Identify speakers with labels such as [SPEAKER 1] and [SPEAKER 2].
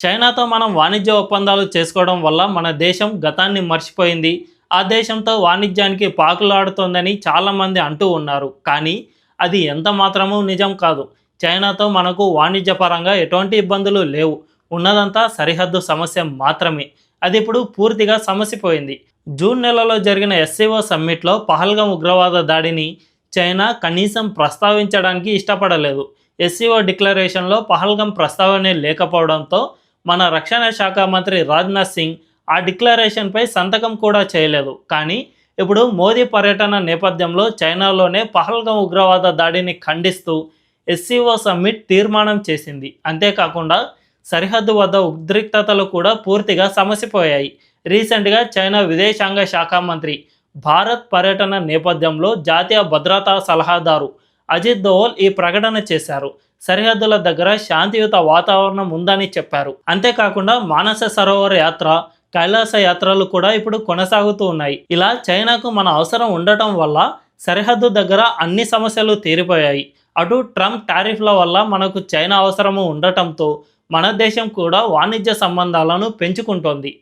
[SPEAKER 1] చైనాతో మనం వాణిజ్య ఒప్పందాలు చేసుకోవడం వల్ల మన దేశం గతాన్ని మర్చిపోయింది. ఆ దేశంతో వాణిజ్యానికి పాకులాడుతోందని చాలామంది అంటూ ఉన్నారు. కానీ అది ఎంత మాత్రమూ నిజం కాదు. చైనాతో మనకు వాణిజ్యపరంగా ఎటువంటి ఇబ్బందులు లేవు. ఉన్నదంతా సరిహద్దు సమస్య మాత్రమే. అది ఇప్పుడు పూర్తిగా సమసిపోయింది. జూన్ నెలలో జరిగిన ఎస్సీఓ సమ్మిట్లో పహల్గాం ఉగ్రవాద దాడిని చైనా కనీసం ప్రస్తావించడానికి ఇష్టపడలేదు. ఎస్సీఓ డిక్లరేషన్లో పహల్గాం ప్రస్తావనే లేకపోవడంతో మన రక్షణ శాఖ మంత్రి రాజ్నాథ్ సింగ్ ఆ డిక్లరేషన్పై సంతకం కూడా చేయలేదు. కానీ ఇప్పుడు మోదీ పర్యటన నేపథ్యంలో చైనాలోనే పహల్గాం ఉగ్రవాద దాడిని ఖండిస్తూ ఎస్సీఓ సమ్మిట్ తీర్మానం చేసింది. అంతేకాకుండా సరిహద్దు వద్ద ఉద్రిక్తతలు కూడా పూర్తిగా సమసిపోయాయి. రీసెంట్గా చైనా విదేశాంగ శాఖ మంత్రి భారత్ పర్యటన నేపథ్యంలో జాతీయ భద్రతా సలహాదారు అజిత్ దోవల్ ఈ ప్రకటన చేశారు. సరిహద్దుల దగ్గర శాంతియుత వాతావరణం ఉందని చెప్పారు. అంతేకాకుండా మానస సరోవర్ యాత్ర, కైలాస యాత్రలు కూడా ఇప్పుడు కొనసాగుతూ ఉన్నాయి. ఇలా చైనాకు మన అవసరం ఉండటం వల్ల సరిహద్దు దగ్గర అన్ని సమస్యలు తీరిపోయాయి. అటు ట్రంప్ టారిఫ్ల వల్ల మనకు చైనా అవసరము ఉండటంతో మన దేశం కూడా వాణిజ్య సంబంధాలను పెంచుకుంటోంది.